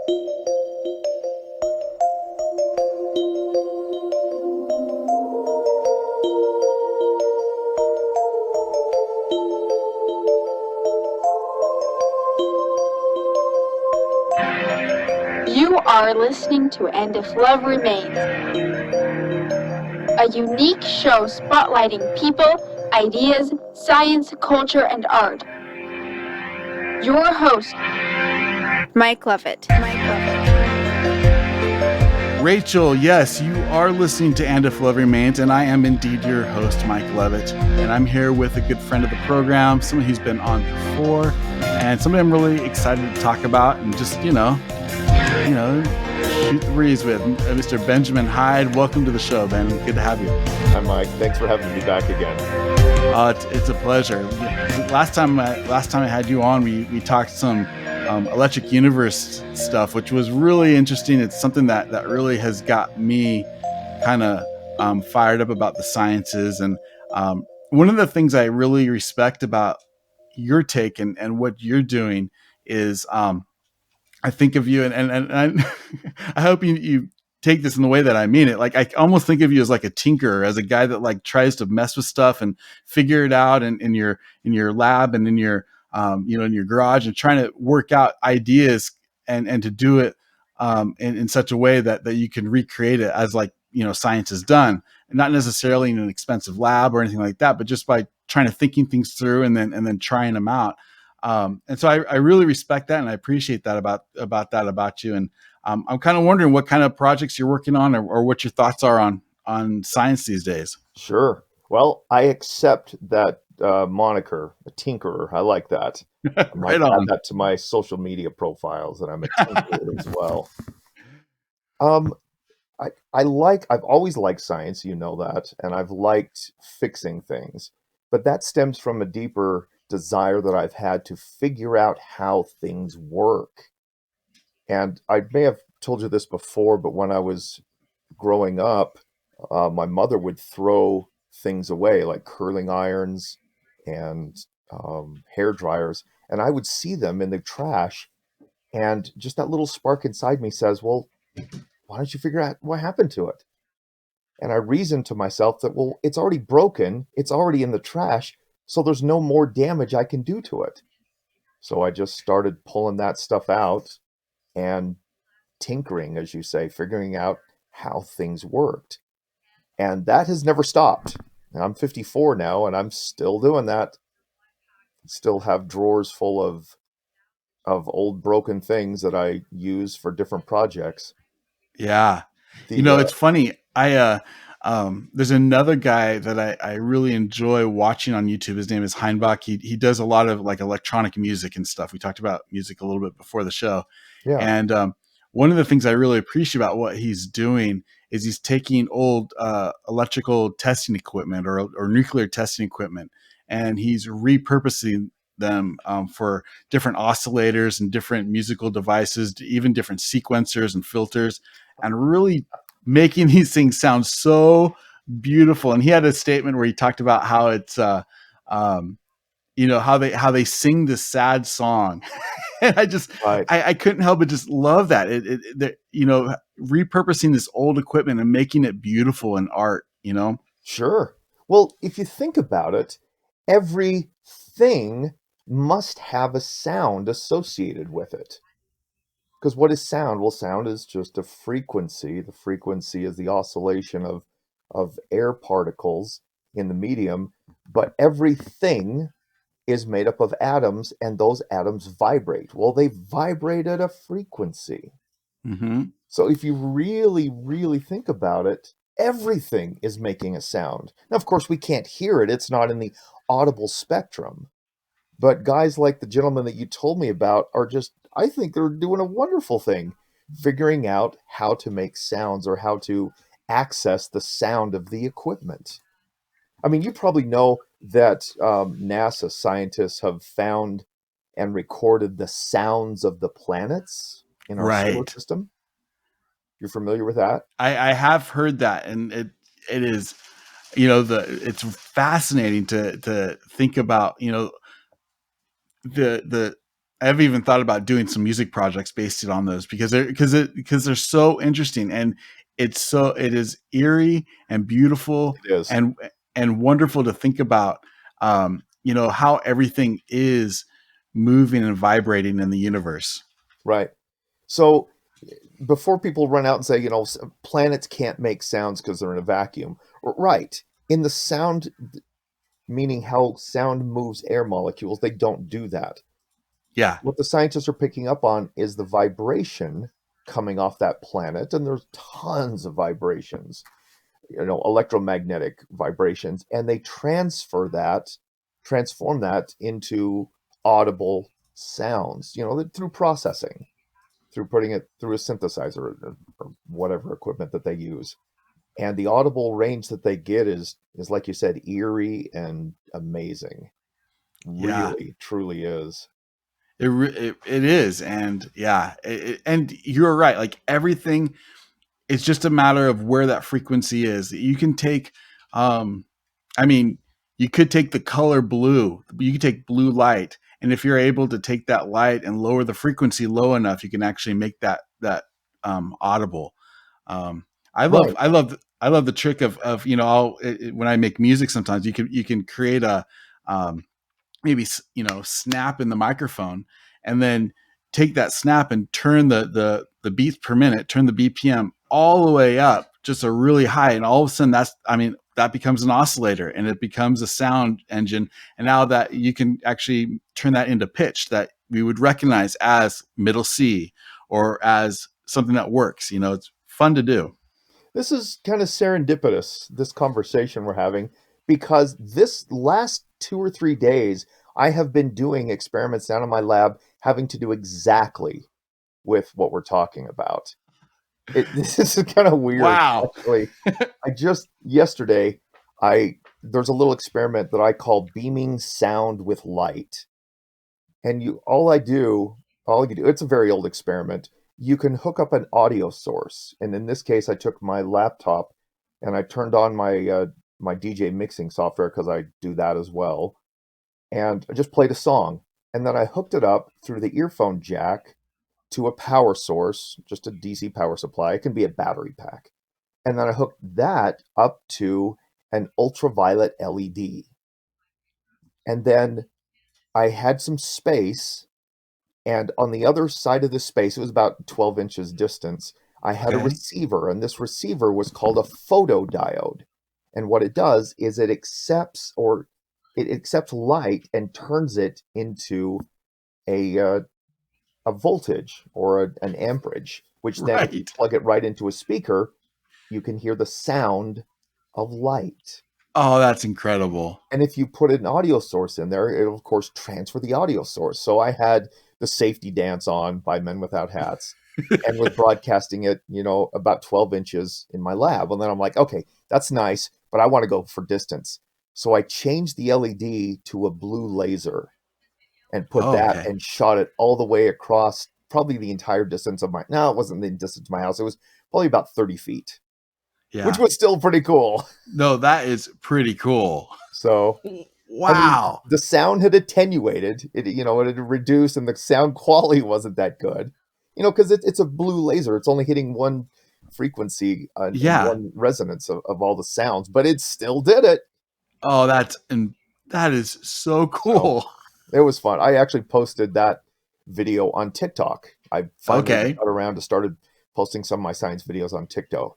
You are listening to And If Love Remains, a unique show spotlighting people, ideas, science, culture, and art. Your host, Mike Lovett. Rachel, yes, you are listening to And If Love Remains, and I am indeed your host, Mike Levitt. And I'm here with a good friend of the program, someone who's been on before, and somebody I'm really excited to talk about and just, shoot the breeze with Mr. Benjamin Hyde. Welcome to the show, Ben. Good to have you. Hi, Mike. Thanks for having me back again. It's a pleasure. Last time I had you on, we talked some Electric Universe stuff, which was really interesting. It's something that really has got me kind of fired up about the sciences. And one of the things I really respect about your take and what you're doing is I think of you and I hope you take this in the way that I mean it. Like, I almost think of you as like a tinkerer, as a guy that like tries to mess with stuff and figure it out in your lab and in your in your garage, and trying to work out ideas and to do it in such a way that you can recreate it as like, science is done, and not necessarily in an expensive lab or anything like that, but just by trying to thinking things through and then trying them out. And so I really respect that, and I appreciate that about you. And I'm kind of wondering what kind of projects you're working on, or what your thoughts are on science these days. Sure. Well, I accept that moniker, a tinkerer. I like that. I might Right on. add that to my social media profiles, that I'm a tinkerer as well. I've always liked science, you know that, and I've liked fixing things, but that stems from a deeper desire that I've had to figure out how things work. And I may have told you this before, but when I was growing up, my mother would throw things away like curling irons and hair dryers, and I would see them in the trash, and just that little spark inside me says, well, why don't you figure out what happened to it? And I reasoned to myself that, well, it's already broken, it's already in the trash, so there's no more damage I can do to it. So I just started pulling that stuff out and tinkering, as you say, figuring out how things worked. And that has never stopped. And I'm 54 now, and I'm still doing that. Still have drawers full of old broken things that I use for different projects. Yeah. It's funny. There's another guy that I really enjoy watching on YouTube. His name is Hyde. He does a lot of like electronic music and stuff. We talked about music a little bit before the show. Yeah. And one of the things I really appreciate about what he's doing is he's taking old electrical testing equipment or nuclear testing equipment, and he's repurposing them for different oscillators and different musical devices, even different sequencers and filters, and really making these things sound so beautiful. And he had a statement where he talked about how it's how they sing this sad song. And I couldn't help but just love that. Repurposing this old equipment and making it beautiful in art, Sure. Well, if you think about it, everything must have a sound associated with it. Because what is sound? Well, sound is just a frequency. The frequency is the oscillation of air particles in the medium, but everything is made up of atoms, and those atoms vibrate. Well, they vibrate at a frequency. Mm-hmm. So if you really, really think about it, everything is making a sound. Now, of course, we can't hear it. It's not in the audible spectrum. But guys like the gentleman that you told me about are just, I think they're doing a wonderful thing, figuring out how to make sounds or how to access the sound of the equipment. I mean, you probably know that NASA scientists have found and recorded the sounds of the planets in our solar system. You're familiar with that? I have heard that, and it is, it's fascinating to think about, the I've even thought about doing some music projects based on those because they're so interesting, and it is eerie and beautiful It is. and wonderful to think about. How everything is moving and vibrating in the universe. Right. So before people run out and say, planets can't make sounds because they're in a vacuum. Right. In the sound, meaning how sound moves air molecules, they don't do that. Yeah, What the scientists are picking up on is the vibration coming off that planet, and there's tons of vibrations, electromagnetic vibrations, and they transform that into audible sounds, through processing, through putting it through a synthesizer or whatever equipment that they use. And the audible range that they get is like you said, eerie and amazing. yeah. Really, truly is. It is, and yeah, and you're right. Like everything, it's just a matter of where that frequency is. You can take, um, I mean, you could take the color blue. You could take blue light, and if you're able to take that light and lower the frequency low enough, you can actually make that audible. Um, Right. I love the trick of when I make music. Sometimes you can create a um, maybe snap in the microphone, and then take that snap and turn the beats per minute, turn the BPM all the way up just a really high, and all of a sudden that becomes an oscillator, and it becomes a sound engine. And now that you can actually turn that into pitch that we would recognize as middle C or as something that works. It's fun to do. This is kind of serendipitous, this conversation we're having, because this last 2 or 3 days, I have been doing experiments down in my lab having to do exactly with what we're talking about. This is kind of weird, Wow. actually. I just yesterday, I there's a little experiment that I call beaming sound with light. And all you do, it's a very old experiment. You can hook up an audio source. And in this case, I took my laptop and I turned on my DJ mixing software because I do that as well. And I just played a song. And then I hooked it up through the earphone jack to a power source, just a DC power supply. It can be a battery pack. And then I hooked that up to an ultraviolet LED. And then I had some space. And on the other side of the space, it was about 12 inches distance, I had a Okay. receiver, and this receiver was called a photodiode. And what it does is it accepts light and turns it into a uh, a voltage or an amperage, which then if you Right. plug it right into a speaker, you can hear the sound of light. Oh, that's incredible. And if you put an audio source in there, it'll of course transfer the audio source. So I had the safety dance on by Men Without Hats and was broadcasting it, about 12 inches in my lab. And then I'm like, okay, that's nice, but I want to go for distance. So I changed the LED to a blue laser and put Oh, that okay. and shot it all the way across probably the entire distance of no, it wasn't the distance of my house. It was probably about 30 feet, which Yeah. was still pretty cool. No, that is pretty cool. So I mean, Wow. the sound had attenuated. It had reduced, and the sound quality wasn't that good. Because it's a blue laser. It's only hitting one frequency and Yeah. one resonance of all the sounds, but it still did it. Oh, that is so So cool. it was fun. I actually posted that video on TikTok. I finally Okay. got around to started posting some of my science videos on TikTok.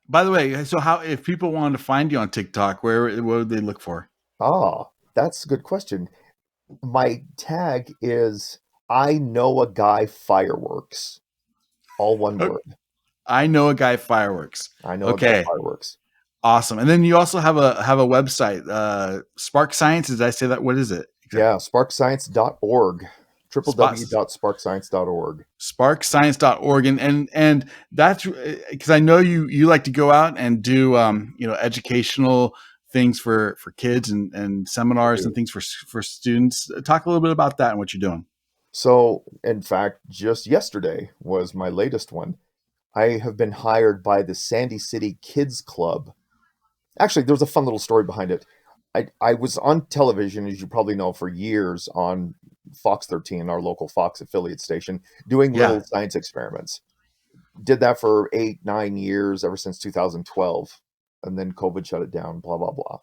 By the way, so how if people wanted to find you on TikTok, what would they look for? Ah, that's a good question. My tag is I know a guy fireworks. All one Oh, word. I know a guy fireworks. I know a guy Okay. fireworks. Awesome. And then you also have a website, Spark Science. Did I say that? What is it? Yeah, sparkscience.org. Spot www.sparkscience.org. sparkscience.org, and that's because I know you like to go out and do educational things for kids and seminars and things for students. Talk a little bit about that and what you're doing. So, in fact, just yesterday was my latest one. I have been hired by the Sandy City Kids Club. Actually, there's a fun little story behind it. I was on television, as you probably know, for years on Fox 13, our local Fox affiliate station, doing Yeah. little science experiments. Did that for 8, 9 years, ever since 2012. And then COVID shut it down, blah, blah, blah.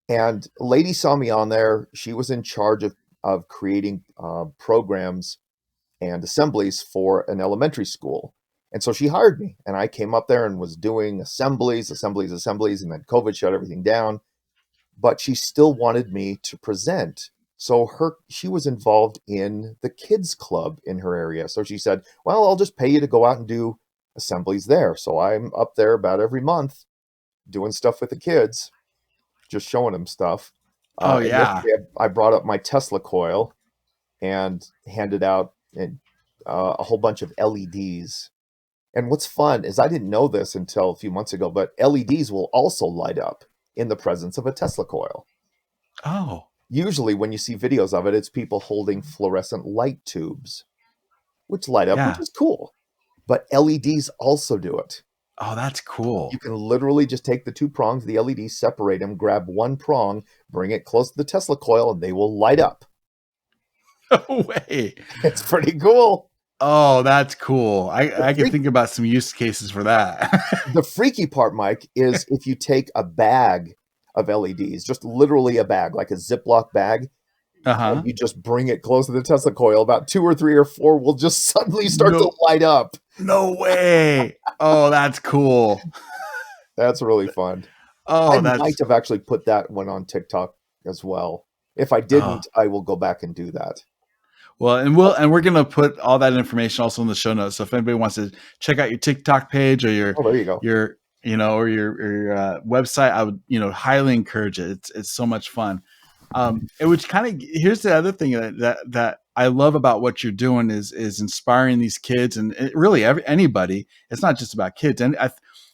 And a lady saw me on there. She was in charge of creating programs and assemblies for an elementary school. And so she hired me, and I came up there and was doing assemblies, and then COVID shut everything down. But she still wanted me to present. So she was involved in the kids club in her area. So she said, "Well, I'll just pay you to go out and do assemblies there." So I'm up there about every month doing stuff with the kids, just showing them stuff. Oh And yeah. yesterday I brought up my Tesla coil and handed out a whole bunch of LEDs. And what's fun is I didn't know this until a few months ago, but LEDs will also light up in the presence of a Tesla coil. Oh Usually, when you see videos of it, it's people holding fluorescent light tubes, which light up, which yeah. is cool. But LEDs also do it. Oh, that's You cool. can literally just take the two prongs, the LEDs, separate them, grab one prong, bring it close to the Tesla coil, and they will light up. No way. It's pretty cool. Oh, that's cool. The, I can freak, think about some use cases for that. the freaky part, Mike, is if you take a bag of LEDs, just literally a bag, like a Ziploc bag, and Uh-huh. you just bring it close to the Tesla coil, about 2 or 3 or 4 will just suddenly start to No, light up. no way. Oh, that's cool. That's really fun. I Oh, might that's have actually put that one on TikTok as well. If I oh. didn't, I will go back and do that. Well, and we're gonna put all that information also in the show notes. So if anybody wants to check out your TikTok page or Oh, there you go. your or your website, I would highly encourage it. It's so much fun. It which kind of here's the other thing that I love about what you're doing is inspiring these kids and really anybody. It's not just about kids, and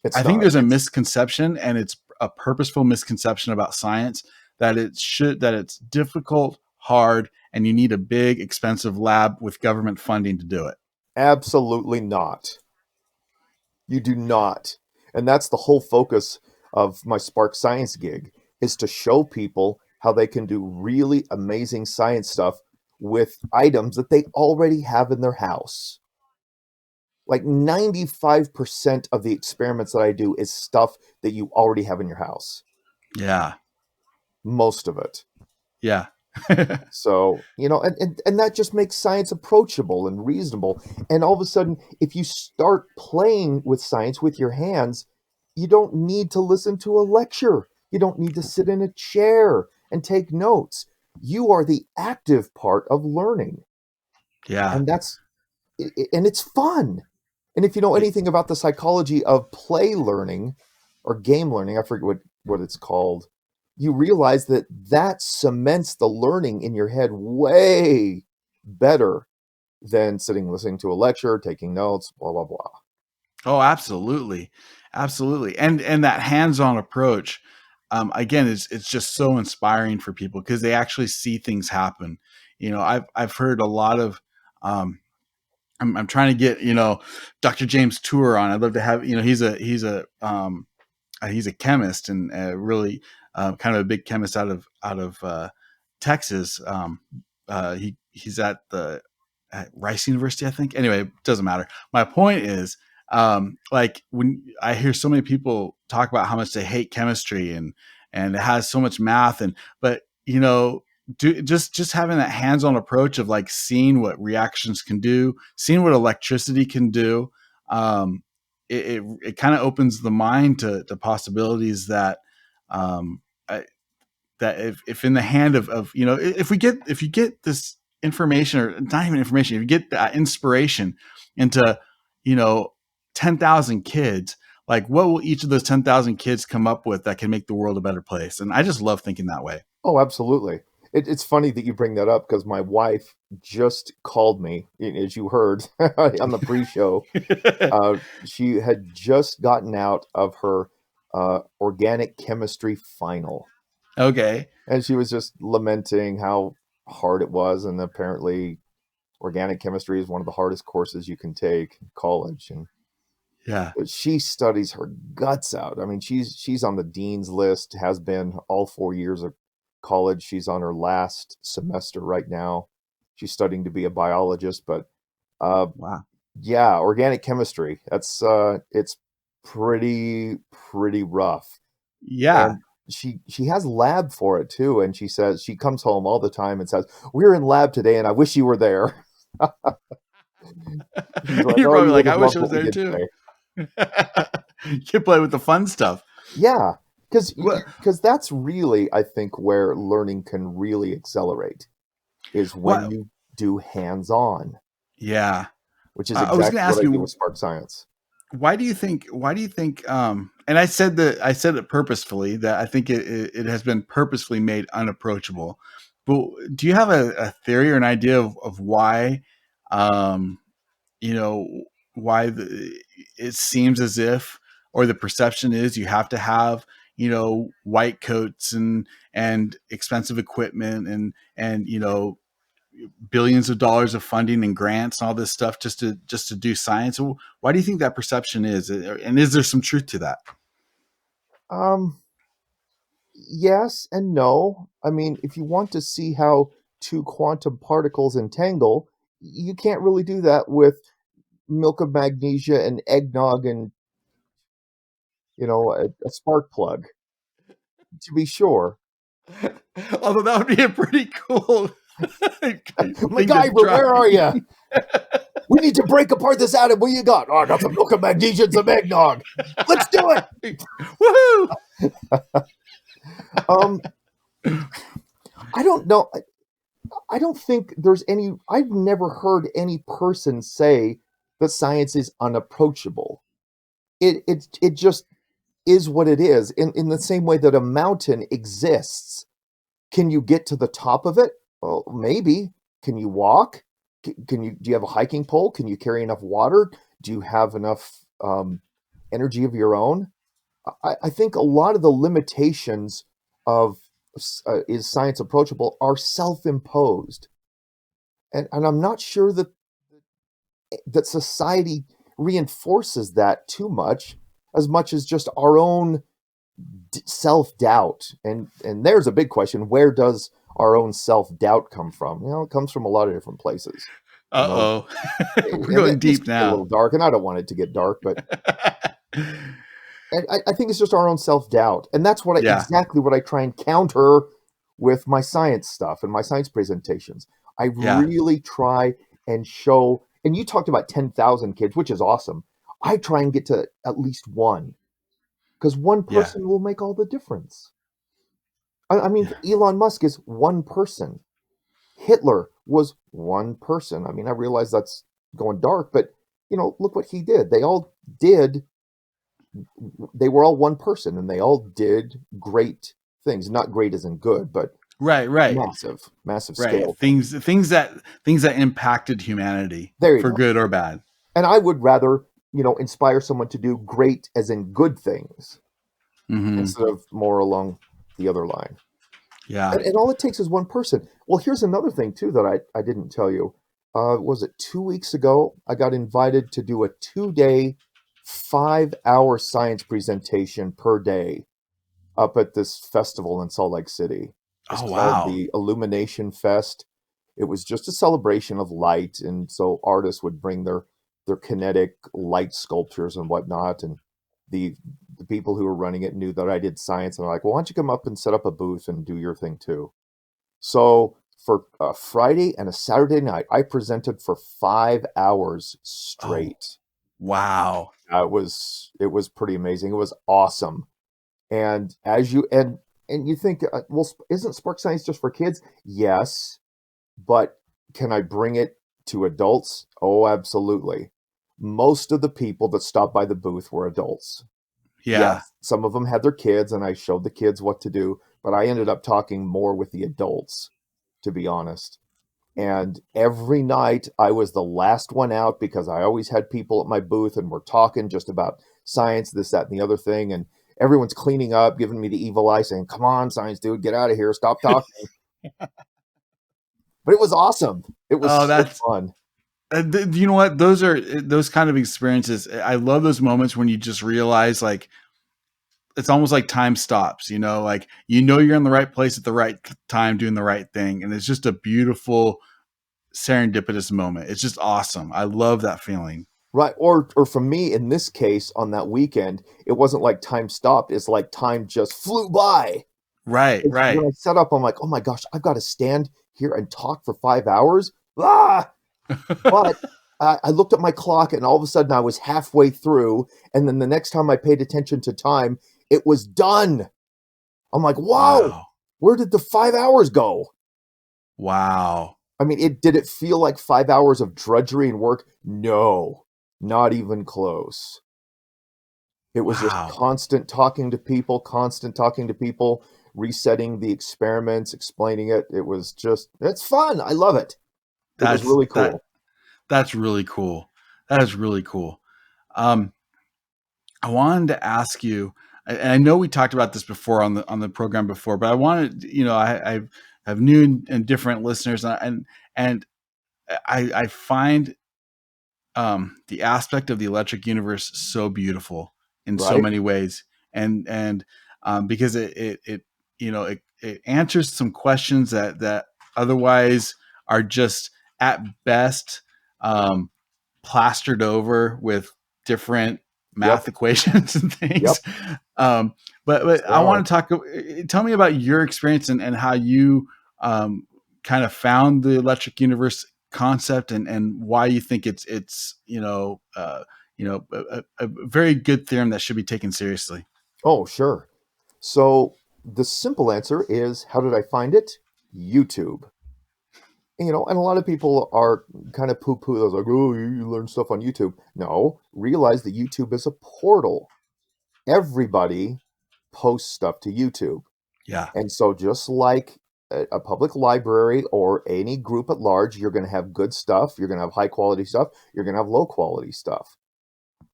It's I think not. there's a It's misconception, and it's a purposeful misconception about science that it's difficult, hard, and you need a big, expensive lab with government funding to do it. absolutely not. You do not. And that's the whole focus of my Spark Science gig, is to show people how they can do really amazing science stuff with items that they already have in their house. Like 95% of the experiments that I do is stuff that you already have in your house. Yeah, Most of it. yeah, So, and that just makes science approachable and reasonable. And all of a sudden, if you start playing with science with your hands, you don't need to listen to a lecture. You don't need to sit in a chair and take notes. You are the active part of learning. yeah. And and it's fun. And if you know anything about the psychology of play learning or game learning, I forget what it's called, you realize that cements the learning in your head way better than sitting listening to a lecture, taking notes, blah, blah, blah. Oh, absolutely, absolutely, and that hands-on approach, again, is it's just so inspiring for people because they actually see things happen. I've heard a lot of. I'm trying to get Dr. James Tour on. I'd love to have he's a chemist and really kind of a big chemist out of Texas. He's at Rice University, I think. Anyway, it doesn't matter. My point is, like when I hear so many people talk about how much they hate chemistry and it has so much math but just having that hands-on approach of like seeing what reactions can do, seeing what electricity can do. It kind of opens the mind to possibilities that um, I, that if in the hand of if you get this information, or not even information, if you get that inspiration into you know 10,000 kids, like what will each of those 10,000 kids come up with that can make the world a better place? And I just love thinking that way. Oh, absolutely. It's funny that you bring that up because my wife just called me, as you heard on the pre-show. She had just gotten out of her organic chemistry final. Okay. And she was just lamenting how hard it was. And apparently, organic chemistry is one of the hardest courses you can take in college. And Yeah. but she studies her guts out. I mean, she's on the dean's list, has been all 4 years college. She's on her last semester right now. She's studying to be a biologist, but uh, Wow. yeah, organic chemistry. That's it's pretty rough. Yeah. And she has lab for it too, and she says she comes home all the time and says, "We're in lab today, and I wish you were there." She's like, You're "Oh, probably you would like, have I wish loved it was what we there did too. today." You can play with the fun stuff. Yeah, because Well, because that's really, I think, where learning can really accelerate is when what? you do hands-on, Yeah. which is I was going exactly to what ask I do you, with Spark Science. why do you think, and I said it purposefully, that I think it has been purposefully made unapproachable. But do you have a theory or an idea of why, um, you know, why it seems as if, or the perception is, you have to have, white coats and expensive equipment and, billions of dollars of funding and grants and all this stuff just to do science? Why do you think that perception is? And is there some truth to that? Um, yes and no. I mean, if you want to see how two quantum particles entangle, you can't really do that with milk of magnesia and eggnog and, a spark plug, to be sure. Although that would be a pretty cool thing to MacGyver, try. where are you? We need to break apart this atom. What you got? Oh, I got some milk of magnesia and some eggnog. Let's do it. Woohoo! Um, I don't know. I don't think there's any. I've never heard any person say that science is unapproachable. It just is what it is. In the same way that a mountain exists. Can you get to the top of it? Well, maybe. Can you walk? Can you? Do you have a hiking pole? Can you carry enough water? Do you have enough energy of your own? I think a lot of the limitations of is science approachable are self-imposed, and I'm not sure that society reinforces that too much, as much as just our own self-doubt. And there's a big question: where does our own self-doubt come from? It comes from a lot of different places. You know, Uh-oh. We're and going this deep could get a now. little dark, and I don't want it to get dark, but and I think it's just our own self-doubt. And that's Yeah. exactly what I try and counter with my science stuff and my science presentations. I Yeah. really try and show, and you talked about 10,000 kids, which is awesome. I try and get to at least one, because one Yeah. person will make all the difference. I mean, Yeah. Elon Musk is one person. Hitler was one person. I mean, I realize that's going dark, but look what he did. They were all one person, and they all did great things. Not great as in good, but Right. massive Right. scale things. Things that impacted humanity There you for go. good or bad. And I would rather, inspire someone to do great as in good things Hmm. instead of more along the other line. Yeah. And all it takes is one person. Well, here's another thing too that I didn't tell you. Was it 2 weeks ago? I got invited to do a 2-day, 5-hour science presentation per day up at this festival in Salt Lake City. It's Oh, called wow. the Illumination Fest. It was just a celebration of light, and so artists would bring their kinetic light sculptures and whatnot. And the the people who were running it knew that I did science, and they're like, "Well, why don't you come up and set up a booth and do your thing too?" So for a Friday and a Saturday night, I presented for 5 hours Oh, straight. wow. It was pretty amazing. It was awesome. And as you and you think, well, isn't Spark Science just for kids? Yes, but can I bring it to adults? Oh, absolutely. Most of the people that stopped by the booth were adults. Yeah. Yes, some of them had their kids, and I showed the kids what to do, but I ended up talking more with the adults, to be honest. And every night I was the last one out because I always had people at my booth and we're talking just about science, this, that, and the other thing. And everyone's cleaning up, giving me the evil eye, saying, "Come on, science dude, get out of here. Stop talking." But it was awesome. It was Oh, so that's fun. you know what? Those kind of experiences. I love those moments when you just realize, like, it's almost like time stops, like, you're in the right place at the right time doing the right thing. And it's just a beautiful serendipitous moment. It's just awesome. I love that feeling. Right. Or for me, in this case, on that weekend, it wasn't like time stopped. It's like time just flew by. Right, When right. I set up, I'm like, oh my gosh, I've got to stand here and talk for 5 hours. Ah! But I looked at my clock and all of a sudden I was halfway through. And then the next time I paid attention to time, it was done. I'm like, wow, Wow. where did the 5 hours go? Wow. I mean, did it feel like 5 hours of drudgery and work? No, not even close. It was just Wow. constant talking to people, resetting the experiments, explaining it. It's fun. I love it. It was That's really that cool. that's really cool. That is really cool. Um, I wanted to ask you, and I know we talked about this before on the program before, but I wanted, I have new and different listeners, and I find the aspect of the electric universe so beautiful in so Right? many ways, and because it answers some questions that otherwise are just at best um, plastered over with different Yep. math equations and Yep. things. Um, but They I are. want to talk. Tell me about your experience and how you kind of found the electric universe concept and why you think it's a very good theorem that should be taken seriously. Oh, sure. So the simple answer is, how did I find it? YouTube. And a lot of people are kind of poo-poo those, like, oh, you learn stuff on YouTube. No, realize that YouTube is a portal. Everybody posts stuff to YouTube. Yeah, And so just like a public library or any group at large, you're going to have good stuff, you're going to have high quality stuff, you're going to have low quality stuff.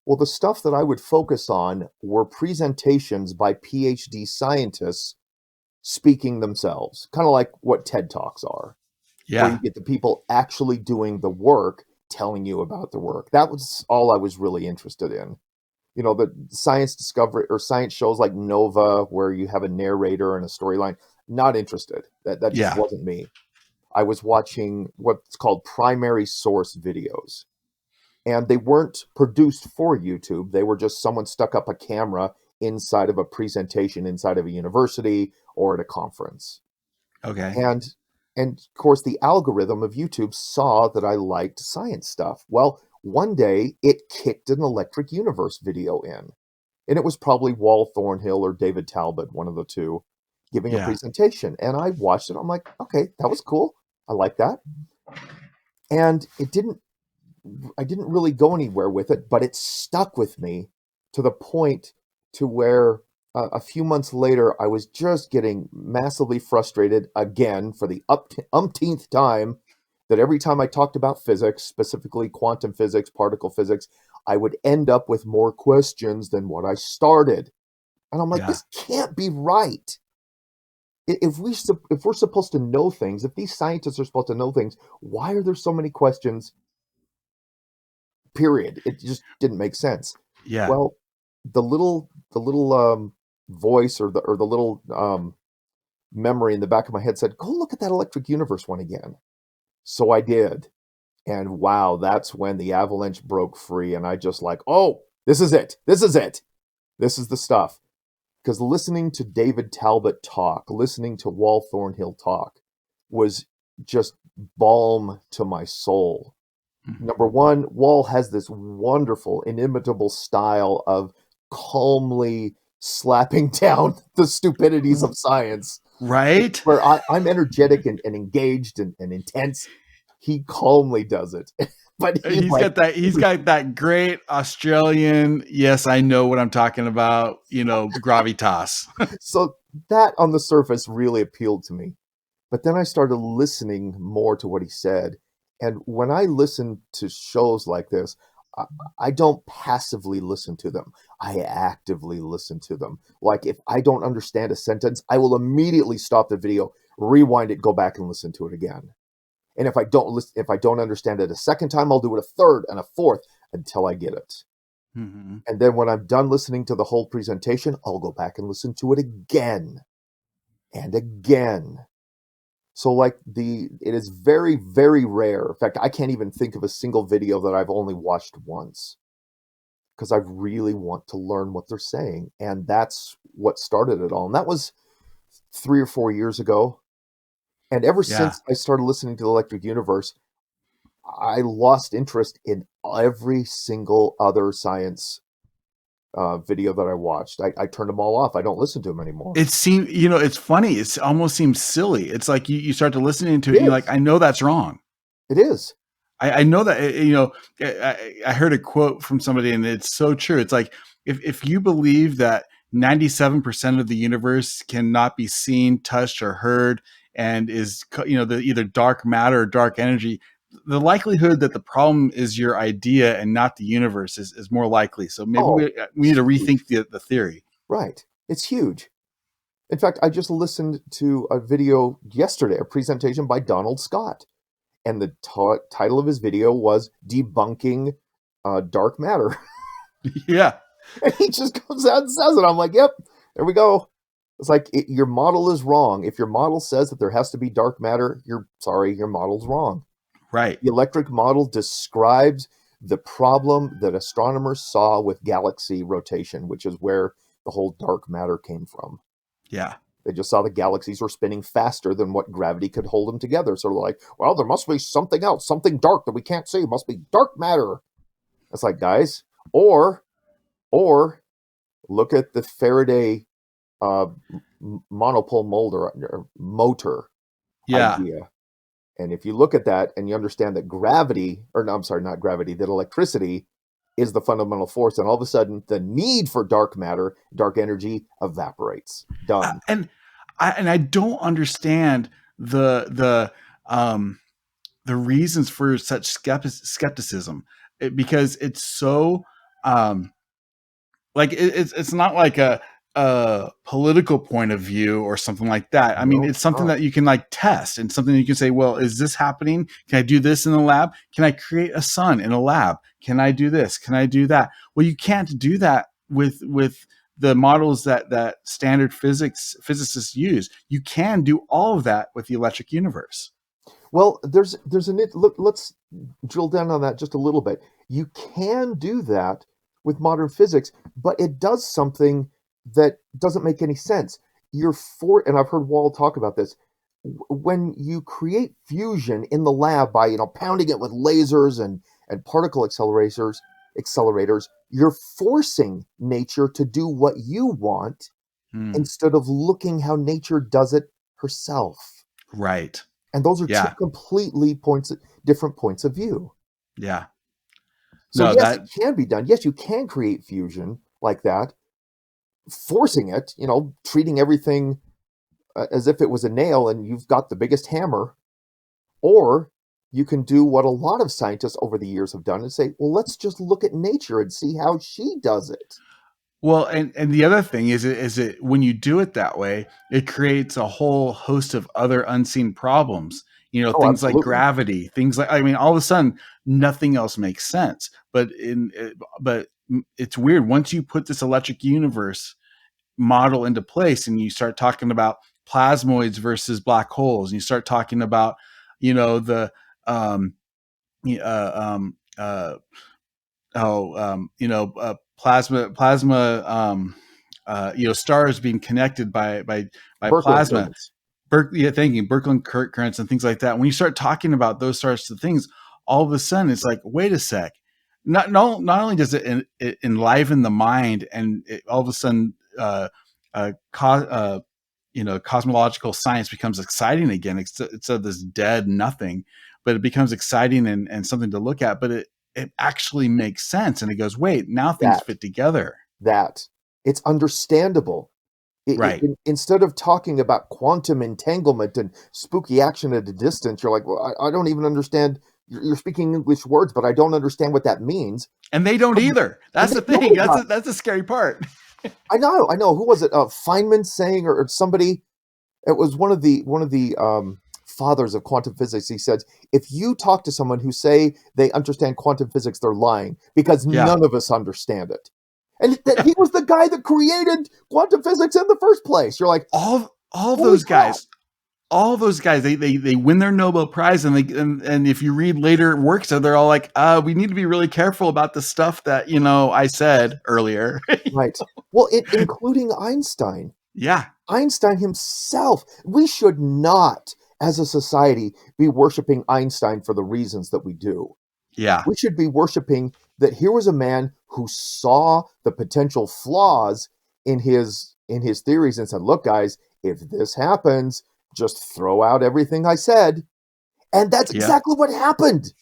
Well, the stuff that I would focus on were presentations by PhD scientists speaking themselves, kind of like what TED Talks are, where you yeah, get the people actually doing the work telling you about the work. That was all I was really interested in. The science discovery or science shows like Nova, where you have a narrator and a storyline, not interested. That just yeah. wasn't me. I was watching what's called primary source videos, and they weren't produced for YouTube. They were just someone stuck up a camera inside of a presentation inside of a university or at a conference. Okay. And of course, the algorithm of YouTube saw that I liked science stuff. Well, one day it kicked an Electric Universe video in, and it was probably Wal Thornhill or David Talbot, one of the two, giving a Yeah, presentation. And I watched it. I'm like, okay, that was cool. I like that. And I didn't really go anywhere with it, but it stuck with me to the point to where a few months later, I was just getting massively frustrated again for the umpteenth time, that every time I talked about physics, specifically quantum physics, particle physics, I would end up with more questions than what I started. And I'm like, yeah, this can't be right. If we're supposed to know things, if these scientists are supposed to know things, why are there so many questions? Period. It just didn't make sense. yeah. Well, the little voice or the little memory in the back of my head said, "Go look at that Electric Universe one again." So I did, and wow, that's when the avalanche broke free, and I just like, oh, this is it. This is it. This is the stuff. Because listening to David Talbot talk, listening to Wal Thornhill talk, was just balm to my soul. Mhm. Number one, Wall has this wonderful, inimitable style of calmly slapping down the stupidities of science. Right? Where I'm energetic and engaged and intense, he calmly does it. But he's He's like, got that. He's got that great Australian. Yes, I know what I'm talking about. Gravitas. so that on the surface really appealed to me. But then I started listening more to what he said. And when I listen to shows like this, I, I don't passively listen to them. I actively listen to them. Like if I don't understand a sentence, I will immediately stop the video, rewind it, go back and listen to it again. And if I don't understand it a second time, I'll do it a third and a fourth until I get it. Hmm. And then when I'm done listening to the whole presentation, I'll go back and listen to it again and again. So like it is very, very rare. In fact, I can't even think of a single video that I've only watched once because I really want to learn what they're saying. And that's what started it all. And that was 3 or 4 years ago. And ever Yeah. since I started listening to the Electric Universe, I lost interest in every single other science video that I watched. I turned them all off. I don't listen to them anymore. It seems, it's funny. It's almost seems silly. It's like you start to listening to it It and you're like, is. I know that's wrong. It is. I know that, I heard a quote from somebody and it's so true. It's like, if you believe that 97% of the universe cannot be seen, touched, or heard, and is, the either dark matter or dark energy, the likelihood that the problem is your idea and not the universe is more likely. So maybe Oh, we need to huge. rethink the theory. Right. It's huge. In fact, I just listened to a video yesterday, a presentation by Donald Scott. And the title of his video was Debunking Dark Matter. Yeah. And he just goes out and says it. I'm like, yep, there we go. It's like your model is wrong. If your model says that there has to be dark matter, you're sorry, your model's wrong. Right. The electric model describes the problem that astronomers saw with galaxy rotation, which is where the whole dark matter came from. Yeah. They just saw the galaxies were spinning faster than what gravity could hold them together. So they're like, well, there must be something else, something dark that we can't see. It must be dark matter. It's like, guys, or look at the Faraday uh, monopole motor Yeah. idea. And if you look at that and you understand that gravity, or no, I'm sorry, not gravity, that electricity is the fundamental force, and all of a sudden the need for dark matter, dark energy evaporates. Done. And I don't understand um the reasons for such skepticism, because it's so um like it's not like a political point of view or something like that. I mean, No, it's it's something not. that you can like test, and something that you can say, well, is this happening? Can I do this in the lab? Can I create a sun in a lab? Can I do this? Can I do that? Well, you can't do that with the models that standard physicists use. You can do all of that with the electric universe. Well, there's an look. Let's drill down on that just a little bit. You can do that with modern physics, but it does something that doesn't make any sense. And I've heard Wall talk about this. When you create fusion in the lab by pounding it with lasers and particle accelerators, you're forcing nature to do what you want Hmm. instead of looking how nature does it herself. Right. And those are two Yeah. completely different points of view. Yeah. So No, yes, it that can be done. Yes, you can create fusion like that, forcing it, treating everything as if it was a nail and you've got the biggest hammer. Or you can do what a lot of scientists over the years have done and say, well, let's just look at nature and see how she does it. Well, and the other thing is it when you do it that way, it creates a whole host of other unseen problems. Oh, Things like absolutely. gravity, things like, I mean, all of a sudden nothing else makes sense. But it's weird once you put this electric universe model into place and you start talking about plasmoids versus black holes, and you start talking about the um, um, plasma, stars being connected by Birkeland plasma. currents. Thinking Birkeland currents and things like that. When you start talking about those sorts of things, all of a sudden it's like, wait a sec. Not only does it enliven the mind, and all of a sudden, cosmological science becomes exciting again. It's this dead nothing, but it becomes exciting and something to look at. But it actually makes sense, and it goes, wait, now things That, fit together. that. It's understandable. Right. Instead of talking about quantum entanglement and spooky action at a distance, you're like, well, I don't even understand. You're speaking English words, but I don't understand what that means. And they don't either. And That's they the thing. know that. That's the scary part. I know, I know. Who was it? Feynman saying, or somebody. It was one of the fathers of quantum physics. He said, if you talk to someone who say they understand quantum physics, they're lying because Yeah. none of us understand it. And he was the guy that created quantum physics in the first place. You're like, all holy those crap. guys, all those guys, they win their Nobel Prize, and if you read later works, they're all like, we need to be really careful about the stuff that I said earlier. Right. Well, including Einstein. Yeah, Einstein himself. We should not, as a society, be worshiping Einstein for the reasons that we do. yeah, We should be worshiping that here was a man who saw the potential flaws in his theories and said, look, guys, if this happens, just throw out everything I said. And that's yep, exactly what happened.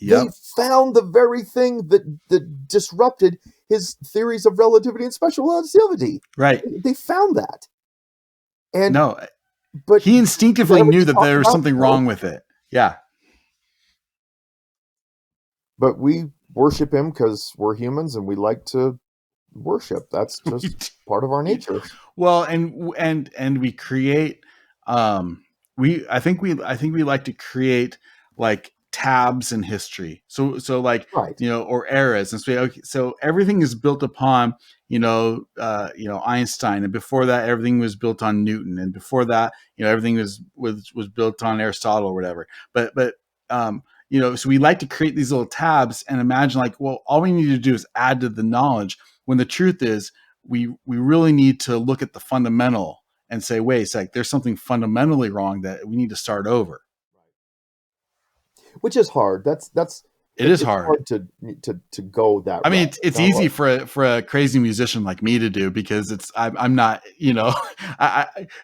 They yep, found the very thing that disrupted his theories of relativity and special relativity. right. They found that. And No, but he instinctively whatever knew he's that talking there was about, something no. wrong with it. Yeah. But we worship him because we're humans and we like to worship. That's just part of our nature. Well, and we create, I think we like to create like tabs in history. So like, Right. or eras, and so okay, so everything is built upon Einstein, and before that everything was built on Newton, and before that everything was built on Aristotle or whatever. But so we like to create these little tabs and imagine like, well, all we need to do is add to the knowledge, when the truth is we really need to look at the fundamental and say, wait a sec, there's something fundamentally wrong that we need to start over. Which is hard. It is It's hard. hard to go that I mean, route. it's Not easy like, for a crazy musician like me to do, because I'm not,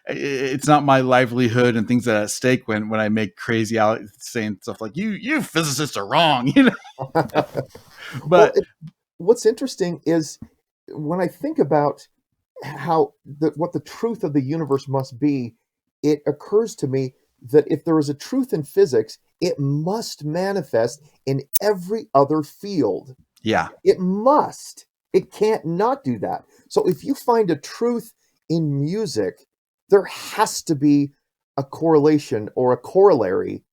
it's not my livelihood and things that are at stake when I make crazy out saying stuff like you physicists are wrong, well, But what's interesting is when I think about how what the truth of the universe must be, it occurs to me that if there is a truth in physics, it must manifest in every other field. yeah, It must. It can't not do that. So if you find a truth in music, there has to be a correlation or a corollary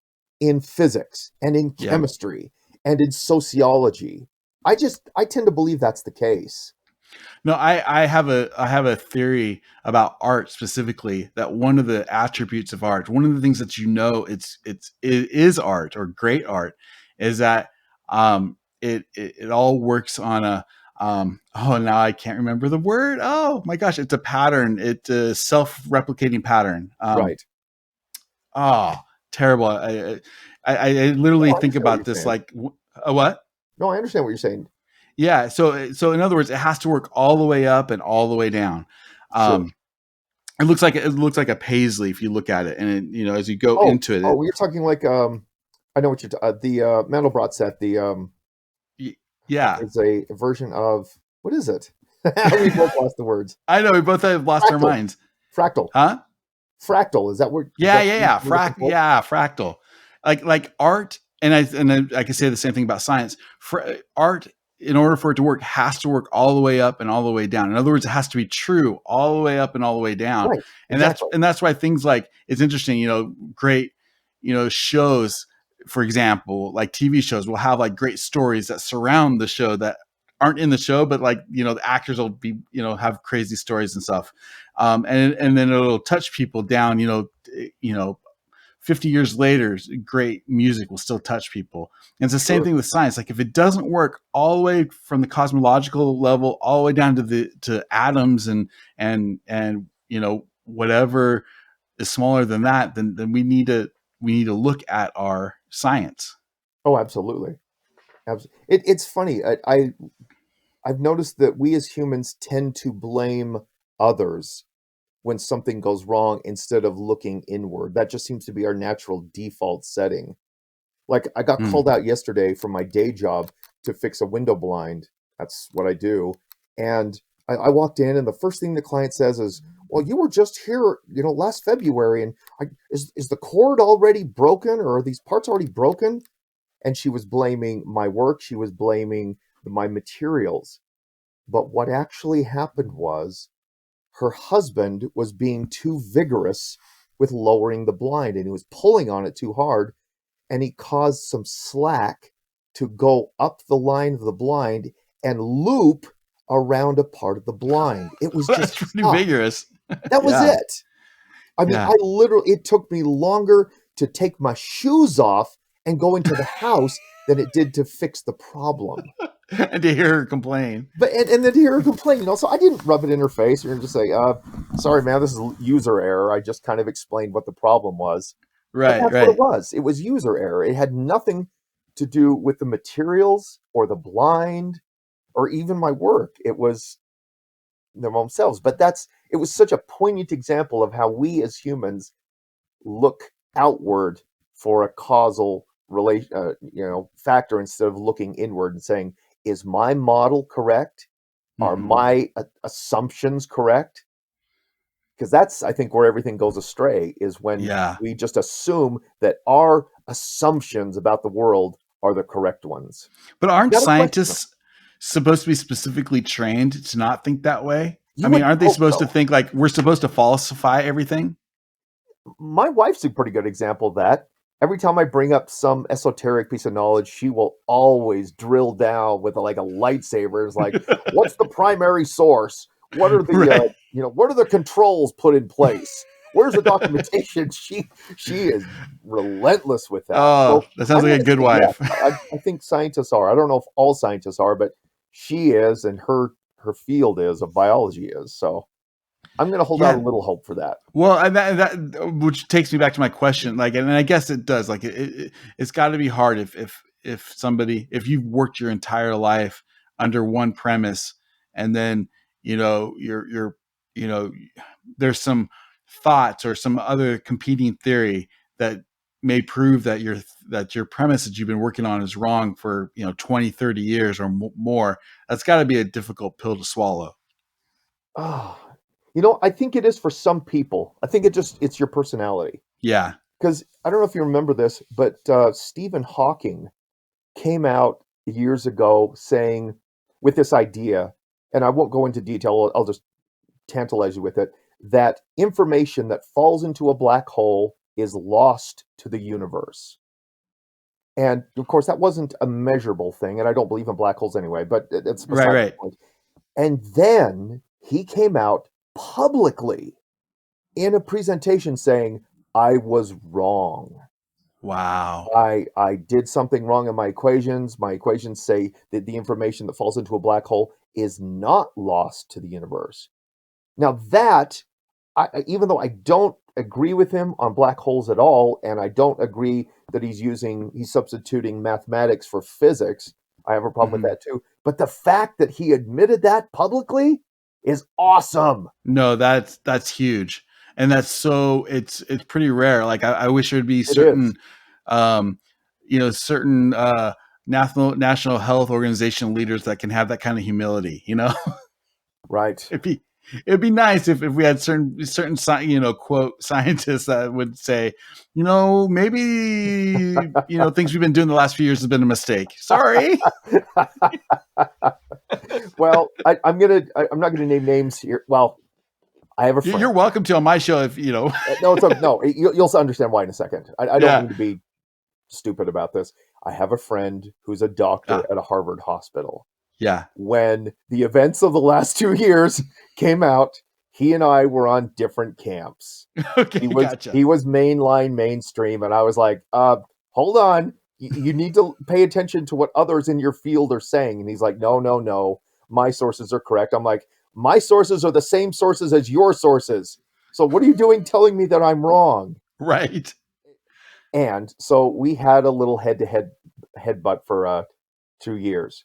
in physics and in yeah. chemistry and in sociology. I tend to believe that's the case. No, I have a theory about art specifically, that one of the attributes of art, one of the things that it is art, or great art, is that it all works on a now I can't remember the word. Oh my gosh, it's a pattern. It's a self-replicating pattern. Right. Oh, terrible. I literally No, I think understand what about you're this saying. like a what? No, I understand what you're saying. Yeah. So in other words, it has to work all the way up and all the way down. Sure. It looks like a paisley if you look at it, and as you go Oh, into it, oh, you're talking like I know what you're the Mandelbrot set. The yeah, There's a version of what is it? We both lost the words. I know we both have lost our Fractal. minds, Fractal. huh? Fractal. Is that what? Is Yeah, that yeah, what yeah, you're looking for? fractal, like art, and I can say the same thing about science. Art, in order for it to work, has to work all the way up and all the way down. In other words, it has to be true all the way up and all the way down. Right. And Exactly. that's why things like, it's interesting, great, shows, for example, like TV shows will have like great stories that surround the show that aren't in the show, but like, the actors will be, have crazy stories and stuff. And then it'll touch people down, 50 years later, great music will still touch people. And it's the same Sure. thing with science. Like if it doesn't work all the way from the cosmological level, all the way down to atoms and whatever is smaller than that, then we need to look at our science. Oh, absolutely. It's funny. I've noticed that we as humans tend to blame others when something goes wrong instead of looking inward. That just seems to be our natural default setting. Like I got Mm. called out yesterday from my day job to fix a window blind. That's what I do. And I walked in, and the first thing the client says is, "Well, you were just here, last February, and is the cord already broken, or are these parts already broken?" And she was blaming my work. She was blaming my materials. But what actually happened was her husband was being too vigorous with lowering the blind, and he was pulling on it too hard, and he caused some slack to go up the line of the blind and loop around a part of the blind. It was That's just pretty tough. vigorous. That was Yeah. it. I mean, Yeah. I literally, it took me longer to take my shoes off and go into the house than it did to fix the problem. And to hear her complain. But and then to hear her complain, so I didn't rub it in her face or just say, sorry, man, this is user error. I just kind of explained what the problem was. But Right, that's what it right. was. It was user error. It had nothing to do with the materials or the blind or even my work. It was them themselves. But it was such a poignant example of how we as humans look outward for a causal relation, factor instead of looking inward and saying, "Is my model correct? Are Mhm. my assumptions correct?" Because that's, I think, where everything goes astray is when Yeah. we just assume that our assumptions about the world are the correct ones. But aren't Not a question them. scientists supposed to be specifically trained to not think that way? I You mean, would aren't they hope supposed to so. think like we're supposed to falsify everything? My wife's a pretty good example of that. Every time I bring up some esoteric piece of knowledge, she will always drill down with like a lightsaber. It's like, what's the primary source? What are the Right. what are the controls put in place? Where's the documentation? She is relentless with that. Oh, So that sounds I'm like going a to good say yes. wife. I think scientists are. I don't know if all scientists are, but she is, and her field is of biology is. So I'm going to hold out a Yeah. little hope for that. Well, and that which takes me back to my question. Like, and I guess it does. Like, it's got to be hard if somebody if you've worked your entire life under one premise, and then you're you know there's some thoughts or some other competing theory that may prove that your premise that you've been working on is wrong for 20, 30 years or more. That's got to be a difficult pill to swallow. Oh, I think it is for some people. I think it's your personality. Yeah. Because I don't know if you remember this, but Stephen Hawking came out years ago saying with this idea, and I won't go into detail, I'll just tantalize you with it, that information that falls into a black hole is lost to the universe. And of course, that wasn't a measurable thing, and I don't believe in black holes anyway, but it's Right. beside the Right. point. And then he came out publicly in a presentation saying, I was wrong. Wow. I did something wrong in my equations. My equations say that the information that falls into a black hole is not lost to the universe. Now that, even though I don't agree with him on black holes at all, and I don't agree that he's substituting mathematics for physics, I have a problem with Mhm. that too. But the fact that he admitted that publicly is awesome. No, that's huge, and it's pretty rare. Like I wish there'd be It is. um, certain national health organization leaders that can have that kind of humility. Right. it'd be it'd be nice if we had certain quote scientists that would say, maybe things we've been doing the last few years has been a mistake. Sorry. Well, I'm not gonna name names here. Well, I have a You're friend. welcome to on my show if you know. No, no. You'll understand why in a second. I don't Yeah. mean to be stupid about this. I have a friend who's a doctor Ah, at a Harvard hospital. yeah. When the events of the last 2 years came out, he and I were on different camps. Okay, He was gotcha. he was mainline, mainstream, and I was like, hold on. You need to pay attention to what others in your field are saying. And he's like, no, no, no. My sources are correct. I'm like, my sources are the same sources as your sources. So what are you doing telling me that I'm wrong? Right. And so we had a little head-to-head headbutt for 2 years.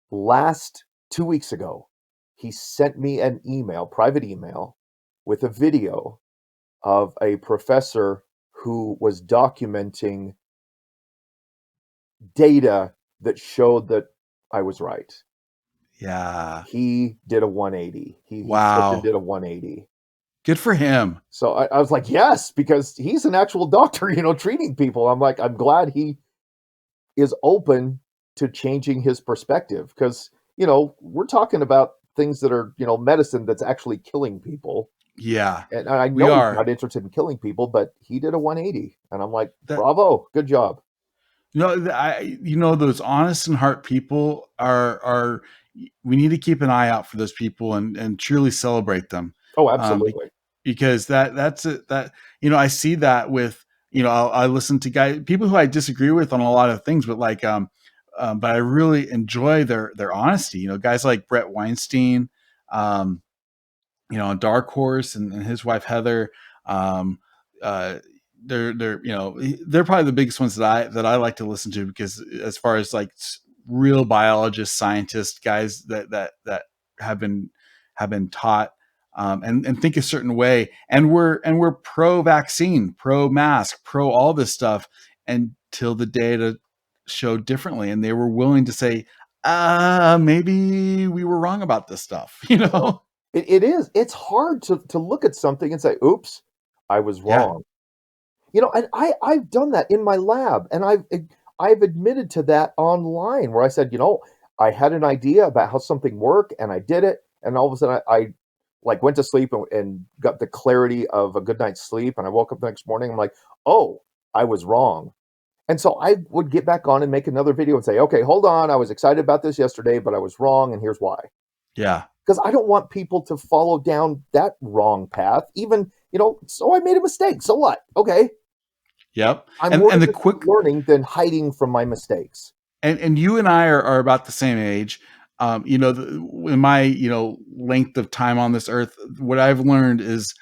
Last 2 weeks ago, he sent me an email, private email, with a video of a professor who was documenting data that showed that I was right. Yeah. He did a 180. He flipped and Wow. did a 180. Good for him. So I was like, yes, because he's an actual doctor, treating people. I'm like, I'm glad he is open to changing his perspective because, we're talking about things that are, medicine that's actually killing people. Yeah, And I we know he's are. not interested in killing people, but he did a 180, and I'm like, That bravo, good job. those honest and heart people are. We need to keep an eye out for those people and truly celebrate them, Oh, be- absolutely. because that's it. That I see that with I listen to people who I disagree with on a lot of things, but but I really enjoy their honesty. Guys like Brett Weinstein, um, Dark Horse and his wife Heather. Um, uh, they're probably the biggest ones that I like to listen to, because as far as like real biologists, scientists, guys that have been taught, and think a certain way, and we're pro vaccine, pro mask, pro all this stuff, until the data showed differently, and they were willing to say, maybe we were wrong about this stuff, Well, it is. It's hard to look at something and say, oops, I was Yeah. wrong. And I've done that in my lab, and I've admitted to that online where I said, I had an idea about how something worked, and I did it, and all of a sudden I like went to sleep and got the clarity of a good night's sleep, and I woke up the next morning, I'm like, oh, I was wrong. And so I would get back on and make another video and say, okay, hold on, I was excited about this yesterday, but I was wrong, and here's why. Yeah. Because I don't want people to follow down that wrong path. Even, so I made a mistake. So what? Okay. Yep. I'm And more the interested in quick learning than hiding from my mistakes. and you and I are about the same age. In my length of time on this earth, what I've learned is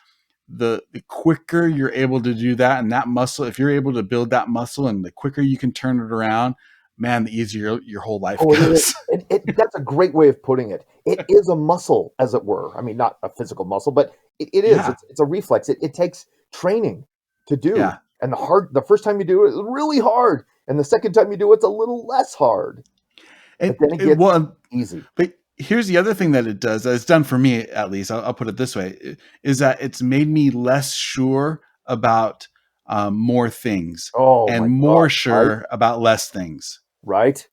the quicker you're able to do that, and that muscle, if you're able to build that muscle, and the quicker you can turn it around, man, the easier your whole life Oh, it is. goes. That's a great way of putting it. It is a muscle, as it were. I mean, not a physical muscle, but it is. Yeah. It's a reflex. It takes training to do. Yeah. And the first time you do it, it's really hard. And the second time you do it, it's a little less hard. But then it gets Well, easy. but here's the other thing that it does, that it's done for me, at least I'll put it this way, is that it's made me less sure about more things, Oh and my God. more Right? sure about less things. Right?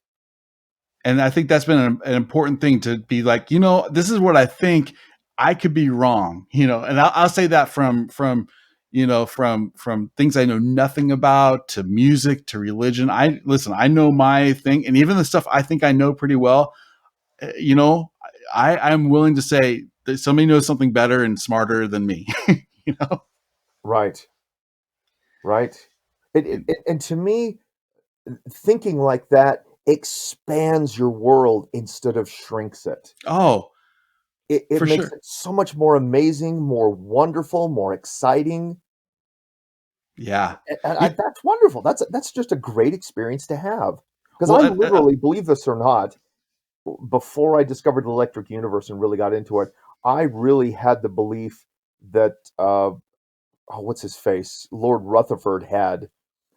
And I think that's been an important thing, to be like, this is what I think. I could be wrong, and I'll say that from things I know nothing about, to music, to religion. I know my thing, and even the stuff I think I know pretty well. uh, you know, I'm willing to say that somebody knows something better and smarter than me. you know, Right. Right. And to me, thinking like that expands your world instead of shrinks it. oh, It for makes sure. it so much more amazing, more wonderful, more exciting. Yeah. And You, that's wonderful. That's just a great experience to have. Because well, I literally, believe this or not, before I discovered the electric universe and really got into it, I really had the belief that what's his face, Lord Rutherford had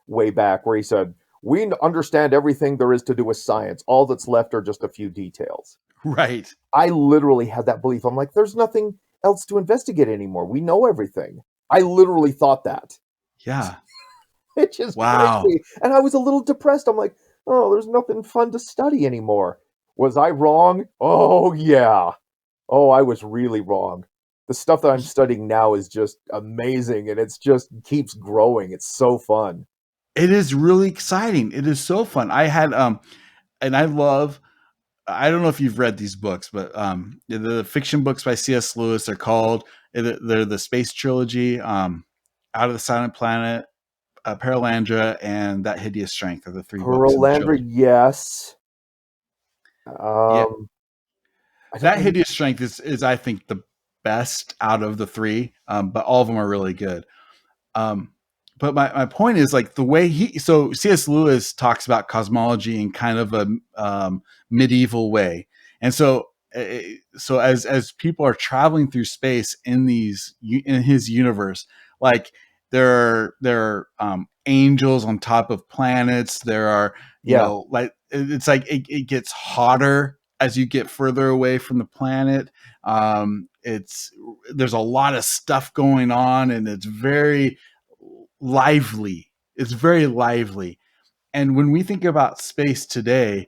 way back, where he said, "We understand everything there is to do with science. All that's left are just a few details." right. I literally had that belief. I'm like, there's nothing else to investigate anymore. We know everything. I literally thought that. Yeah. It just Wow. crazy. And I was a little depressed. I'm like, oh, there's nothing fun to study anymore. Was I wrong? Oh, yeah. Oh, I was really wrong. The stuff that I'm studying now is just amazing, and it's just keeps growing. It's so fun. It is really exciting. It is so fun. I had and I love, I don't know if you've read these books, but the fiction books by C.S. Lewis are called, they're the space trilogy, Out of the Silent Planet, Paralandra, and That Hideous Strength are the three books in the Pearlander, trilogy. yes. Yeah, I don't That know. Hideous Strength is I think the best out of the three, but all of them are really good. Um, but my point is, like, the way so C.S. Lewis talks about cosmology in kind of a medieval way, and so as people are traveling through space in his universe, like there are angels on top of planets. There are, Yeah, like, it's like it gets hotter as you get further away from the planet. It's There's a lot of stuff going on, and it's very lively. It's very lively. And when we think about space today,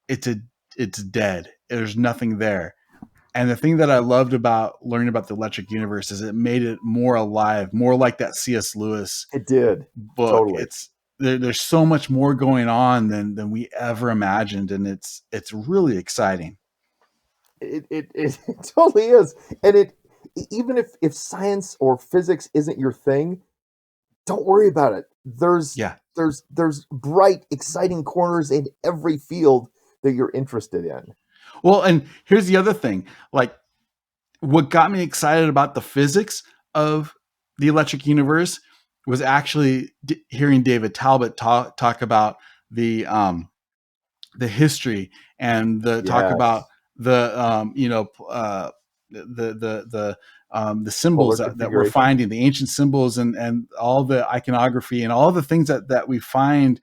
it's a it's dead. There's nothing there. And the thing that I loved about learning about the electric universe is it made it more alive, more like that C.S. Lewis It did. book. Totally. It's there's so much more going on than we ever imagined, and it's really exciting. It totally is. And even if science or physics isn't your thing, don't worry about it. Yeah. There's bright, exciting corners in every field that you're interested in. Well, and here's the other thing. Like, what got me excited about the physics of the electric universe was actually hearing David Talbot talk about the history and the talk about Yes. the the Polar symbols that we're configuration. finding, the ancient symbols, and all the iconography and all the things that we find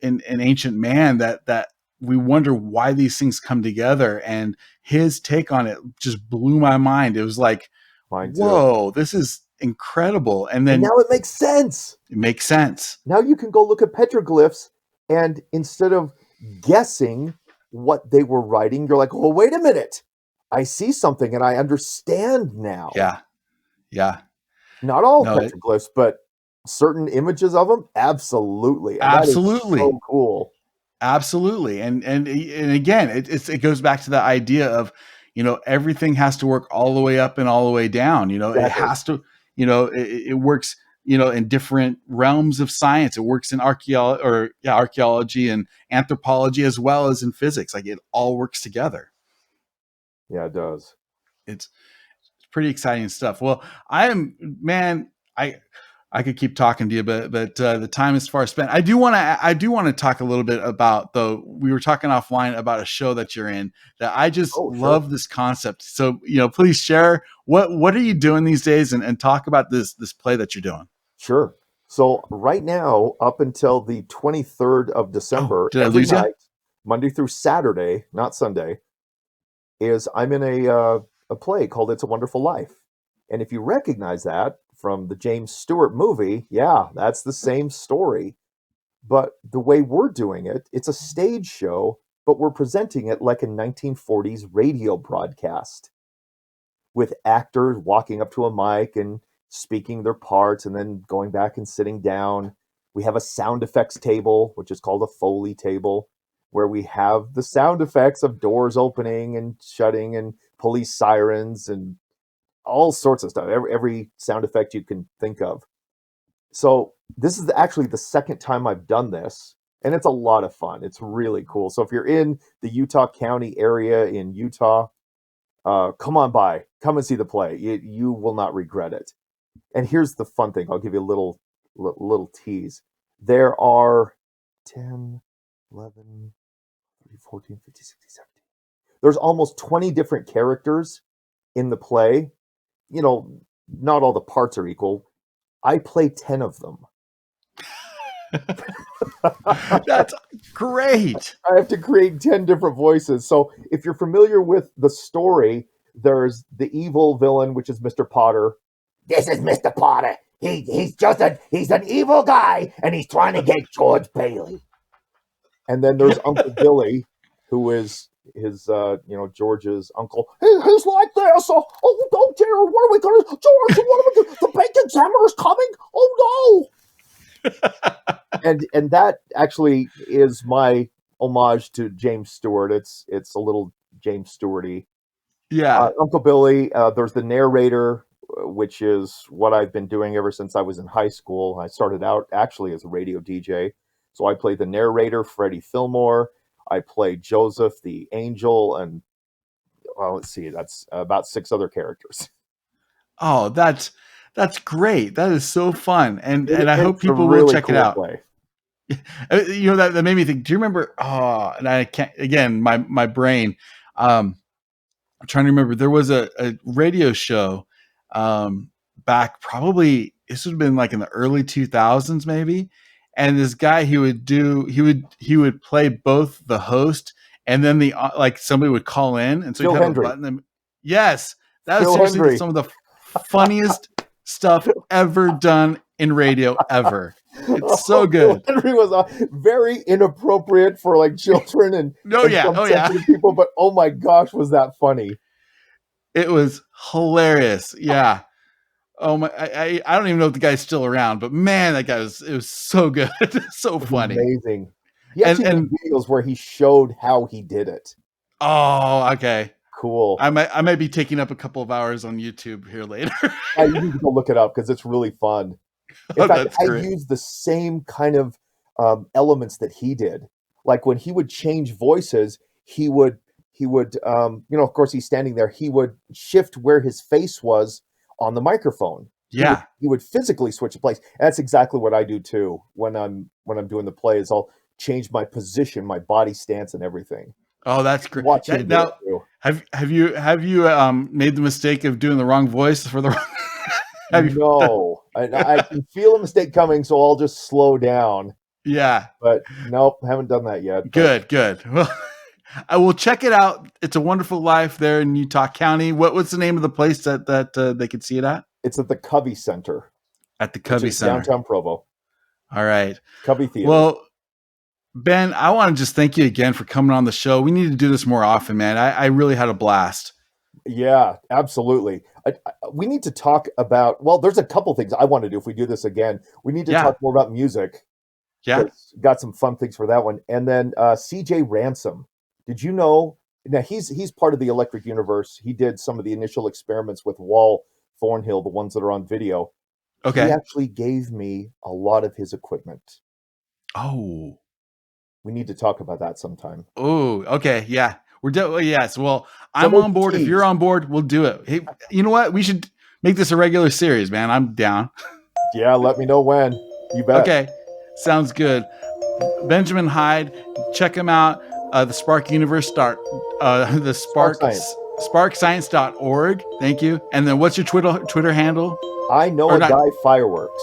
in ancient man that we wonder why these things come together. And his take on it just blew my mind. It was like, Mine too. whoa, this is incredible. And And then now it makes sense. it makes sense. Now you can go look at petroglyphs, and instead of guessing what they were writing, you're like, oh, wait a minute. I see something and I understand now. Yeah. Yeah. Not all No, petroglyphs, but certain images of them, absolutely. And that is absolutely. so cool. Absolutely. And again, it goes back to the idea of, everything has to work all the way up and all the way down. It Exactly. has to, it works, in different realms of science. It works in archaeology and anthropology, as well as in physics. Like, it all works together. Yeah, it does. It's pretty exciting stuff. Well, I could keep talking to you, but the time is far spent. I do want to talk a little bit about, though. We were talking offline about a show that you're in that I just love this concept. So, please share what are you doing these days, and talk about this play that you're doing. Sure. So right now, up until the 23rd of December, Did I every lose you? night, Monday through Saturday, not Sunday, is I'm in a play called It's a Wonderful Life. And if you recognize that from the James Stewart movie, yeah, that's the same story. But the way we're doing it, it's a stage show, but we're presenting it like a 1940s radio broadcast with actors walking up to a mic and speaking their parts and then going back and sitting down. We have a sound effects table, which is called a Foley table, where we have the sound effects of doors opening and shutting and police sirens and all sorts of stuff, every sound effect you can think of. So this is actually the second time I've done this, and it's a lot of fun. It's really cool. So if you're in the Utah County area in Utah, come on by. Come and see the play. You will not regret it. And here's the fun thing. I'll give you a little tease. There are 10, 11, 14, 15, 16, 17. There's almost 20 different characters in the play. Not all the parts are equal. I play 10 of them. That's great. I have to create 10 different voices. So if you're familiar with the story, there's the evil villain, which is Mr. Potter. This is Mr. Potter. He's an evil guy, and he's trying to get George Bailey. And then there's Uncle Billy, who is his George's uncle. He's like this. Oh dear, what are we gonna George, what are we gonna, the bacon examiner's coming? Oh no. and that actually is my homage to James Stewart. It's a little James Stewarty. Yeah. Uncle Billy, there's the narrator, which is what I've been doing ever since I was in high school. I started out actually as a radio DJ. So I play the narrator, Freddie Fillmore. I play Joseph the angel, and let's see, that's about 6 other characters. Oh, that's great. That is so fun, and I hope people really will check cool it out. Play. That made me think. Do you remember? Oh, and I can't. Again, my brain. I'm trying to remember. There was a radio show back, probably this would have been like in the early 2000s, maybe. And this guy, he would play both the host and then the like somebody would call in, and so he'd have a button. Yes, that was seriously some of the funniest stuff ever done in radio ever. It's so good. Phil Henry was very inappropriate for like children and sensitive people, but oh my gosh, was that funny? It was hilarious. Yeah. Oh my! I don't even know if the guy's still around, but man, it was so good, so It was funny. amazing. He And actually made videos where he showed how he did it. oh, okay. Cool. I might be taking up a couple of hours on YouTube here later. Yeah, you need to go look it up because it's really fun. In Oh, fact, that's I great. used the same kind of elements that he did. Like when he would change voices, he would of course he's standing there. He would shift where his face was on the microphone. Yeah. He would physically switch the place. And that's exactly what I do too when I'm doing the plays. I'll change my position, my body stance, and everything. Oh, that's great. Watch him do Now, it too. have you made the mistake of doing the wrong voice for the wrong? Have you? No, I can feel a mistake coming, so I'll just slow down. Yeah. But nope, haven't done that yet. Good. Well, I will check it out. It's a Wonderful Life there in Utah County. What's the name of the place that they could see it at? It's at the Covey Center. At the Covey Center, downtown Provo. All right. Covey Theater. Well, Ben, I want to just thank you again for coming on the show. We need to do this more often, man. I really had a blast. Yeah, absolutely. We need to talk about, well, there's a couple things I want to do if we do this again. We need to talk more about music. Yeah. Got some fun things for that one. And then CJ Ransom. Did you know? Now, he's part of the Electric Universe. He did some of the initial experiments with Wal Thornhill, the ones that are on video. Okay. He actually gave me a lot of his equipment. Oh. We need to talk about that sometime. Oh, okay. Yeah. Yes. Well, I'm on board. If you're on board, we'll do it. Hey, you know what? We should make this a regular series, man. I'm down. Yeah, let me know when. You bet. Okay. Sounds good. Benjamin Hyde, check him out. The Spark Universe the sparkscience.org. Thank you. And then what's your Twitter handle? I know a guy fireworks.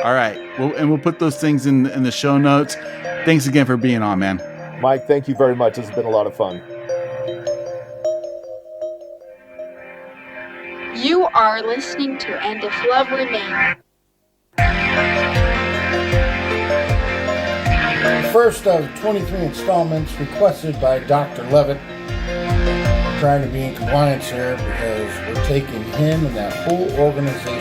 All right. We'll put those things in the show notes. Thanks again for being on, man. Mike, thank you very much. This has been a lot of fun. You are listening to And If Love Remains. The first of 23 installments requested by Dr. Levitt. We're trying to be in compliance here because we're taking him and that whole organization